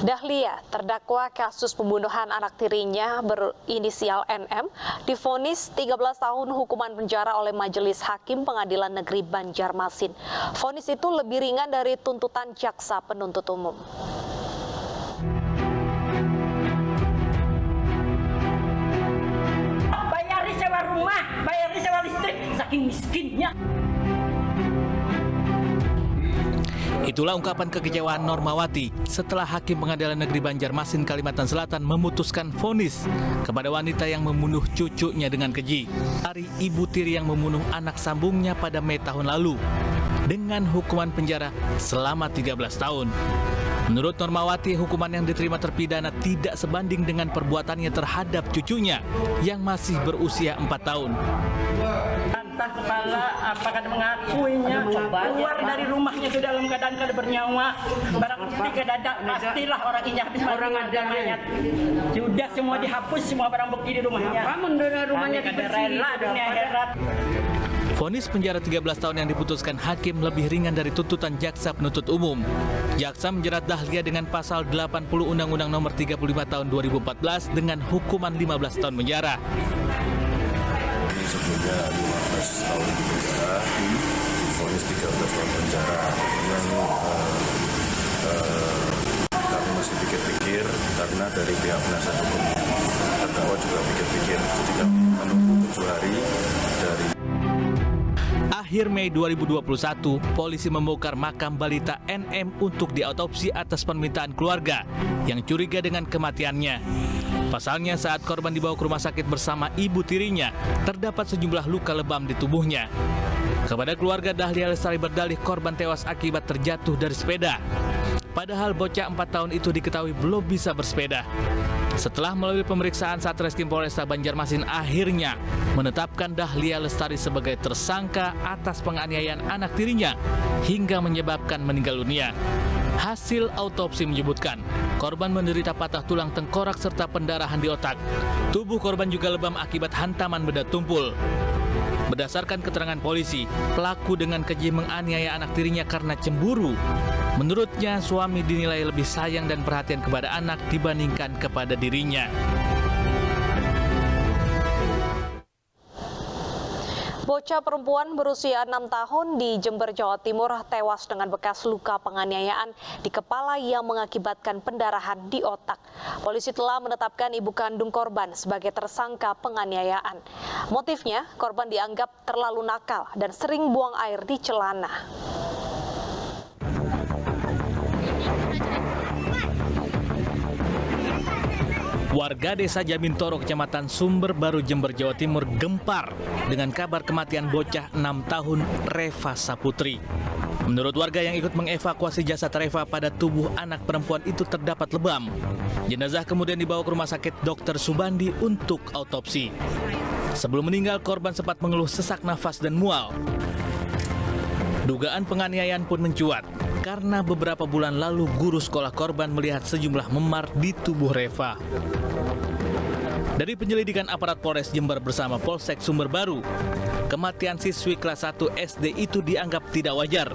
Dahlia, terdakwa kasus pembunuhan anak tirinya berinisial NM, divonis 13 tahun hukuman penjara oleh Majelis Hakim Pengadilan Negeri Banjarmasin. Vonis itu lebih ringan dari tuntutan jaksa penuntut umum. Bayari sewa rumah, bayari sewa listrik, saking miskinnya. Itulah ungkapan kekecewaan Normawati setelah Hakim Pengadilan Negeri Banjarmasin, Kalimantan Selatan memutuskan vonis kepada wanita yang membunuh cucunya dengan keji. Dari ibu tiri yang membunuh anak sambungnya pada Mei tahun lalu dengan hukuman penjara selama 13 tahun. Menurut Normawati, hukuman yang diterima terpidana tidak sebanding dengan perbuatannya terhadap cucunya yang masih berusia 4 tahun. Entah kepala apakah mengakuinya keluar dari rumahnya itu dalam keadaan kada bernyawa, barang bukti kedadak, pastilah orang ini habis orang ada mayat. Sudah semua dihapus, semua barang bukti di rumahnya. Apa rumahnya rela dunia akhirat. Vonis penjara 13 tahun yang diputuskan hakim lebih ringan dari tuntutan jaksa penuntut umum. Jaksa menjerat Dahlia dengan pasal 80 Undang-Undang Nomor 35 Tahun 2014 dengan hukuman 15 tahun penjara. Sebelumnya 15 tahun penjara, vonis 13 tahun penjara. Kami masih pikir-pikir karena dari pihak penasihat hukum terdakwa juga pikir-pikir, jadi kami menunggu 7 hari dari. Akhir Mei 2021, polisi membongkar makam balita NM untuk diautopsi atas permintaan keluarga yang curiga dengan kematiannya. Pasalnya, saat korban dibawa ke rumah sakit bersama ibu tirinya, terdapat sejumlah luka lebam di tubuhnya. Kepada keluarga, Dahlia Lestari berdalih korban tewas akibat terjatuh dari sepeda. Padahal bocah 4 tahun itu diketahui belum bisa bersepeda. Setelah melalui pemeriksaan, Satreskrim Polresta Banjarmasin akhirnya menetapkan Dahlia Lestari sebagai tersangka atas penganiayaan anak tirinya hingga menyebabkan meninggal dunia. Hasil autopsi menyebutkan korban menderita patah tulang tengkorak serta pendarahan di otak. Tubuh korban juga lebam akibat hantaman benda tumpul. Berdasarkan keterangan polisi, pelaku dengan keji menganiaya anak tirinya karena cemburu. Menurutnya, suami dinilai lebih sayang dan perhatian kepada anak dibandingkan kepada dirinya. Bocah perempuan berusia 6 tahun di Jember, Jawa Timur tewas dengan bekas luka penganiayaan di kepala yang mengakibatkan pendarahan di otak. Polisi telah menetapkan ibu kandung korban sebagai tersangka penganiayaan. Motifnya, korban dianggap terlalu nakal dan sering buang air di celana. Warga desa Jamintoro, Kecamatan Sumber Baru, Jember, Jawa Timur gempar dengan kabar kematian bocah 6 tahun Reva Saputri. Menurut warga yang ikut mengevakuasi jasad Reva, pada tubuh anak perempuan itu terdapat lebam. Jenazah kemudian dibawa ke rumah sakit Dr. Subandi untuk autopsi. Sebelum meninggal, korban sempat mengeluh sesak nafas dan mual. Dugaan penganiayaan pun mencuat karena beberapa bulan lalu guru sekolah korban melihat sejumlah memar di tubuh Reva. Dari penyelidikan aparat Polres Jember bersama Polsek Sumber Baru, kematian siswi kelas 1 SD itu dianggap tidak wajar.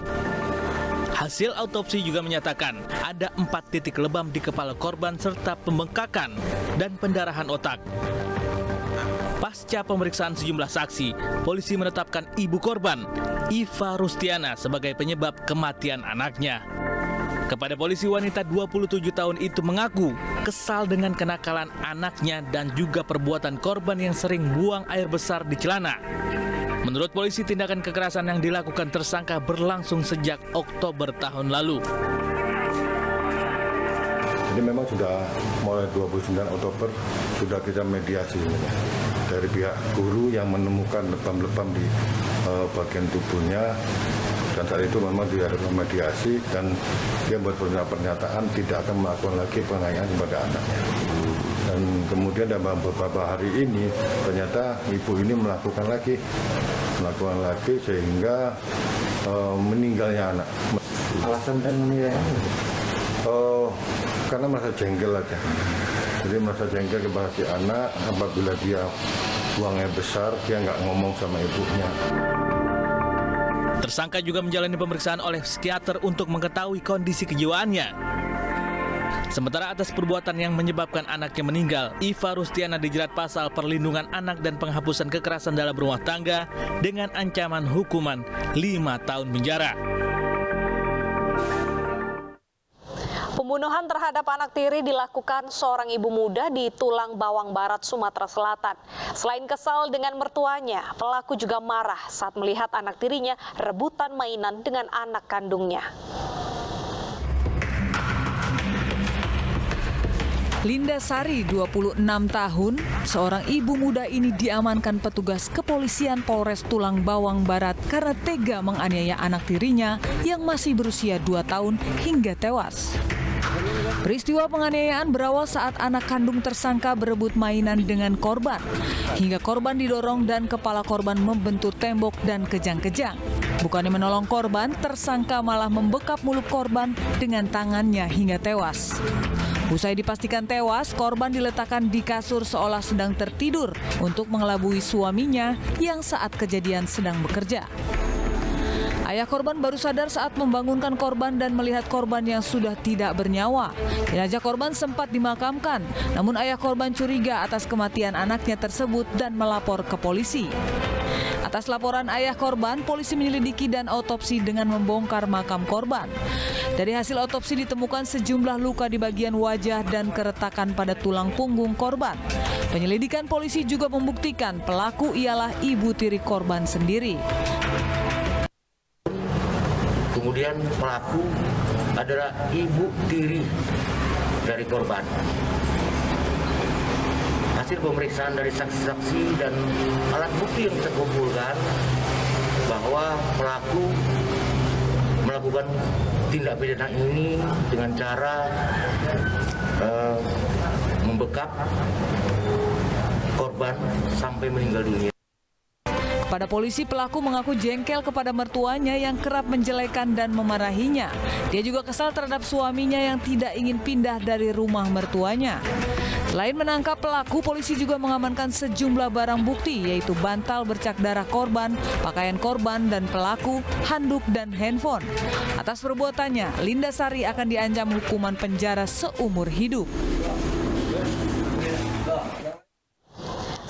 Hasil autopsi juga menyatakan ada 4 titik lebam di kepala korban serta pembengkakan dan pendarahan otak. Pasca pemeriksaan sejumlah saksi, polisi menetapkan ibu korban, Iva Rustiana, sebagai penyebab kematian anaknya. Kepada polisi, wanita 27 tahun itu mengaku kesal dengan kenakalan anaknya dan juga perbuatan korban yang sering buang air besar di celana. Menurut polisi, tindakan kekerasan yang dilakukan tersangka berlangsung sejak Oktober tahun lalu. Jadi memang sudah mulai 29 Oktober sudah kita mediasi dari pihak guru yang menemukan lebam-lebam di bagian tubuhnya, dan saat itu memang diadakan mediasi dan dia buat pernyataan tidak akan melakukan lagi penganiayaan kepada anaknya. Dan kemudian dalam beberapa hari ini ternyata ibu ini melakukan lagi sehingga meninggalnya anak. Alasan dan menilainya? Karena merasa jengkel aja. Jadi merasa jengkel kepada si anak apabila dia buang air besar, dia nggak ngomong sama ibunya. Tersangka juga menjalani pemeriksaan oleh psikiater untuk mengetahui kondisi kejiwaannya. Sementara atas perbuatan yang menyebabkan anaknya meninggal, Iva Rustiana dijerat pasal perlindungan anak dan penghapusan kekerasan dalam rumah tangga dengan ancaman hukuman 5 tahun penjara. Pembunuhan terhadap anak tiri dilakukan seorang ibu muda di Tulang Bawang Barat, Sumatera Selatan. Selain kesal dengan mertuanya, pelaku juga marah saat melihat anak tirinya rebutan mainan dengan anak kandungnya. Linda Sari, 26 tahun, seorang ibu muda ini diamankan petugas kepolisian Polres Tulang Bawang Barat karena tega menganiaya anak tirinya yang masih berusia 2 tahun hingga tewas. Peristiwa penganiayaan berawal saat anak kandung tersangka berebut mainan dengan korban, hingga korban didorong dan kepala korban membentur tembok dan kejang-kejang. Bukannya menolong korban, tersangka malah membekap mulut korban dengan tangannya hingga tewas. Usai dipastikan tewas, korban diletakkan di kasur seolah sedang tertidur untuk mengelabui suaminya yang saat kejadian sedang bekerja. Ayah korban baru sadar saat membangunkan korban dan melihat korban yang sudah tidak bernyawa. Jenazah korban sempat dimakamkan, namun ayah korban curiga atas kematian anaknya tersebut dan melapor ke polisi. Atas laporan ayah korban, polisi menyelidiki dan otopsi dengan membongkar makam korban. Dari hasil otopsi ditemukan sejumlah luka di bagian wajah dan keretakan pada tulang punggung korban. Penyelidikan polisi juga membuktikan pelaku ialah ibu tiri korban sendiri. Kemudian pelaku adalah ibu tiri dari korban. Hasil pemeriksaan dari saksi-saksi dan alat bukti yang kita kumpulkan bahwa pelaku melakukan tindak pidana ini dengan cara membekap korban sampai meninggal dunia. Pada polisi, pelaku mengaku jengkel kepada mertuanya yang kerap menjelekan dan memarahinya. Dia juga kesal terhadap suaminya yang tidak ingin pindah dari rumah mertuanya. Selain menangkap pelaku, polisi juga mengamankan sejumlah barang bukti, yaitu bantal bercak darah korban, pakaian korban dan pelaku, handuk dan handphone. Atas perbuatannya, Linda Sari akan diancam hukuman penjara seumur hidup.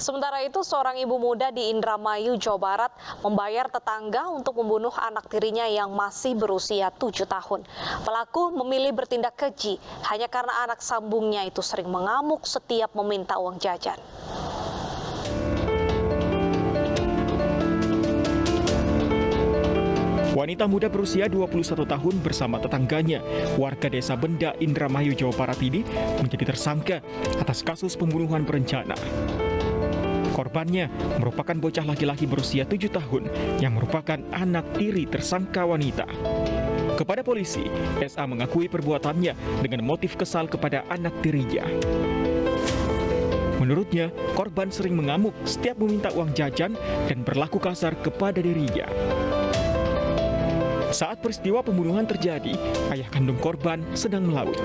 Sementara itu, seorang ibu muda di Indramayu, Jawa Barat membayar tetangga untuk membunuh anak tirinya yang masih berusia 7 tahun. Pelaku memilih bertindak keji hanya karena anak sambungnya itu sering mengamuk setiap meminta uang jajan. Wanita muda berusia 21 tahun bersama tetangganya, warga desa Benda, Indramayu, Jawa Barat ini menjadi tersangka atas kasus pembunuhan berencana. Korbannya merupakan bocah laki-laki berusia 7 tahun yang merupakan anak tiri tersangka wanita. Kepada polisi, SA mengakui perbuatannya dengan motif kesal kepada anak tirinya. Menurutnya, korban sering mengamuk setiap meminta uang jajan dan berlaku kasar kepada dirinya. Saat peristiwa pembunuhan terjadi, ayah kandung korban sedang melaut.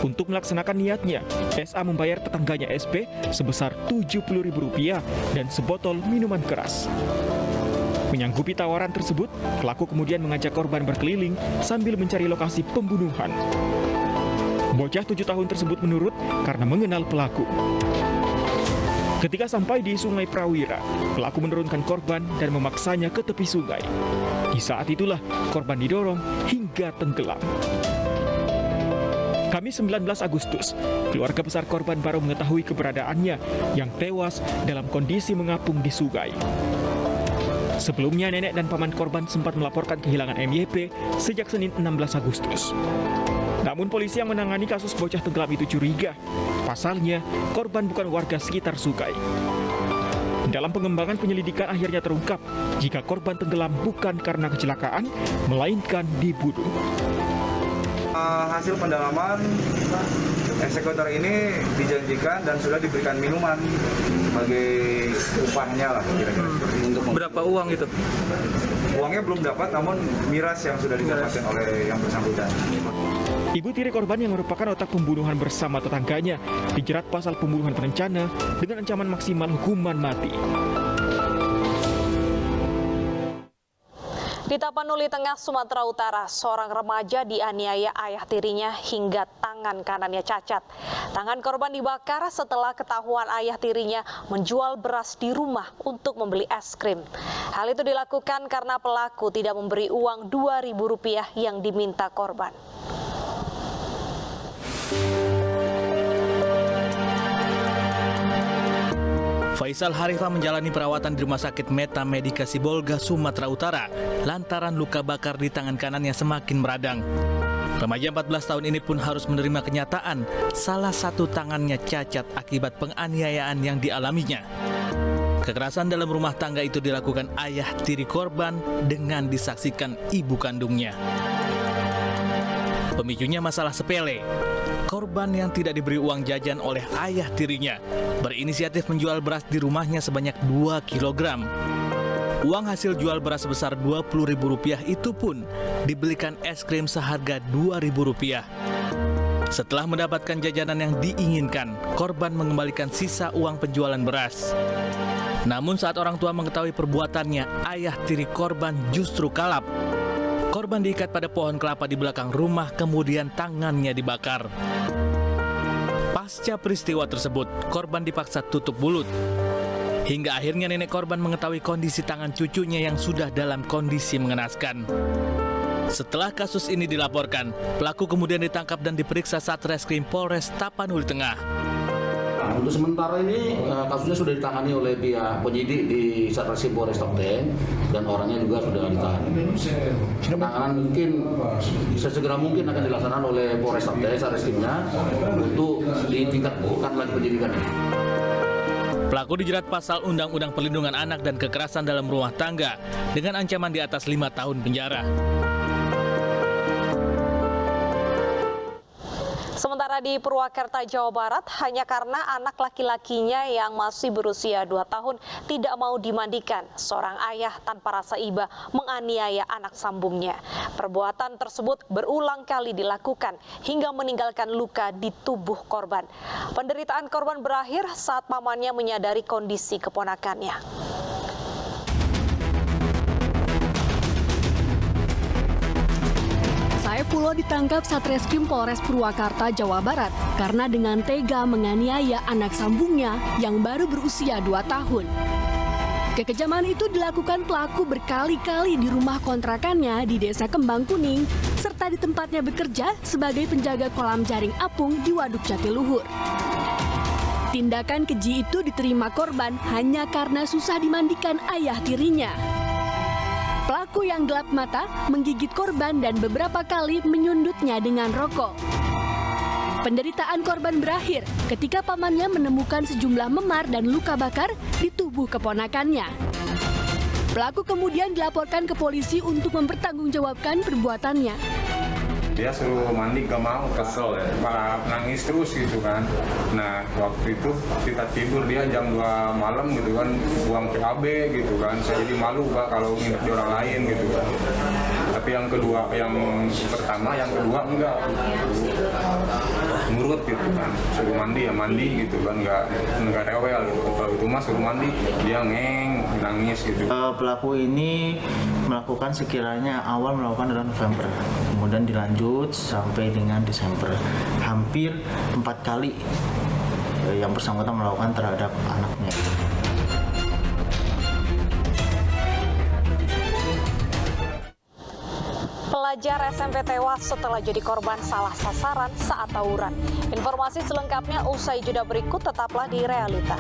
Untuk melaksanakan niatnya, SA membayar tetangganya SP sebesar Rp70.000 dan sebotol minuman keras. Menyanggupi tawaran tersebut, pelaku kemudian mengajak korban berkeliling sambil mencari lokasi pembunuhan. Bocah 7 tahun tersebut menurut karena mengenal pelaku. Ketika sampai di Sungai Prawira, pelaku menurunkan korban dan memaksanya ke tepi sungai. Di saat itulah korban didorong hingga tenggelam. Kamis 19 Agustus, keluarga besar korban baru mengetahui keberadaannya yang tewas dalam kondisi mengapung di sungai. Sebelumnya, nenek dan paman korban sempat melaporkan kehilangan MYP sejak Senin 16 Agustus. Namun polisi yang menangani kasus bocah tenggelam itu curiga. Pasalnya, korban bukan warga sekitar sungai. Dalam pengembangan penyelidikan akhirnya terungkap jika korban tenggelam bukan karena kecelakaan, melainkan dibunuh. Hasil pendalaman, eksekutor ini dijanjikan dan sudah diberikan minuman sebagai upahnya lah kira-kira. Berapa uang itu? Uangnya belum dapat, namun miras yang sudah didapatkan oleh yang bersangkutan. Ibu tiri korban yang merupakan otak pembunuhan bersama tetangganya dijerat pasal pembunuhan berencana dengan ancaman maksimal hukuman mati. Di Tapanuli Tengah, Sumatera Utara, seorang remaja dianiaya ayah tirinya hingga tangan kanannya cacat. Tangan korban dibakar setelah ketahuan ayah tirinya menjual beras di rumah untuk membeli es krim. Hal itu dilakukan karena pelaku tidak memberi uang Rp2.000 yang diminta korban. Faisal Harifah menjalani perawatan di Rumah Sakit Meta Medika Sibolga, Sumatera Utara, lantaran luka bakar di tangan kanannya semakin meradang. Remaja 14 tahun ini pun harus menerima kenyataan salah satu tangannya cacat akibat penganiayaan yang dialaminya. Kekerasan dalam rumah tangga itu dilakukan ayah tiri korban dengan disaksikan ibu kandungnya. Pemicunya masalah sepele. Korban yang tidak diberi uang jajan oleh ayah tirinya berinisiatif menjual beras di rumahnya sebanyak 2 kg. Uang hasil jual beras sebesar Rp20.000 itu pun dibelikan es krim seharga Rp2.000. Setelah mendapatkan jajanan yang diinginkan, korban mengembalikan sisa uang penjualan beras. Namun saat orang tua mengetahui perbuatannya, ayah tiri korban justru kalap. Korban diikat pada pohon kelapa di belakang rumah, kemudian tangannya dibakar. Pasca peristiwa tersebut, korban dipaksa tutup mulut. Hingga akhirnya nenek korban mengetahui kondisi tangan cucunya yang sudah dalam kondisi mengenaskan. Setelah kasus ini dilaporkan, pelaku kemudian ditangkap dan diperiksa Satreskrim Polres Tapanuli Tengah. Untuk sementara ini kasusnya sudah ditangani oleh pihak penyidik di Satreskrim Polres Tapanuli dan orangnya juga sudah ditahan. Penanganan mungkin sesegera mungkin akan dilaksanakan oleh Polres Tapanuli Satreskrimnya untuk ditingkatkan lagi penyidikan ini. Pelaku dijerat pasal Undang-Undang Perlindungan Anak dan Kekerasan dalam Rumah Tangga dengan ancaman di atas 5 tahun penjara. Sementara di Purwakarta, Jawa Barat, hanya karena anak laki-lakinya yang masih berusia 2 tahun tidak mau dimandikan, seorang ayah tanpa rasa iba menganiaya anak sambungnya. Perbuatan tersebut berulang kali dilakukan hingga meninggalkan luka di tubuh korban. Penderitaan korban berakhir saat pamannya menyadari kondisi keponakannya. Saifullah ditangkap Satreskrim Polres Purwakarta, Jawa Barat karena dengan tega menganiaya anak sambungnya yang baru berusia 2 tahun. Kekejaman itu dilakukan pelaku berkali-kali di rumah kontrakannya di Desa Kembang Kuning serta di tempatnya bekerja sebagai penjaga kolam jaring apung di Waduk Jatiluhur. Tindakan keji itu diterima korban hanya karena susah dimandikan ayah tirinya. Pelaku yang gelap mata menggigit korban dan beberapa kali menyundutnya dengan rokok. Penderitaan korban berakhir ketika pamannya menemukan sejumlah memar dan luka bakar di tubuh keponakannya. Pelaku kemudian dilaporkan ke polisi untuk mempertanggungjawabkan perbuatannya. Dia suruh mandi gak mau, kesel ya, malah nangis terus gitu kan. Nah waktu itu kita tidur, dia jam 2 malam gitu kan, buang PAB gitu kan. Saya jadi malu Pak kalau nginep di orang lain gitu kan. Tapi yang kedua, yang pertama, yang kedua enggak. Nurut gitu kan, suruh mandi ya mandi gitu kan, enggak rewel gitu. Kalau itu mah suruh mandi, dia nangis gitu. Pelaku ini melakukan sekiranya awal melakukan adalah November, kemudian dilanjut sampai dengan Desember. Hampir 4 kali yang bersangkutan melakukan terhadap anaknya. Pelajar SMP tewas setelah jadi korban salah sasaran saat tawuran. Informasi selengkapnya usai jeda berikut, tetaplah di Realita.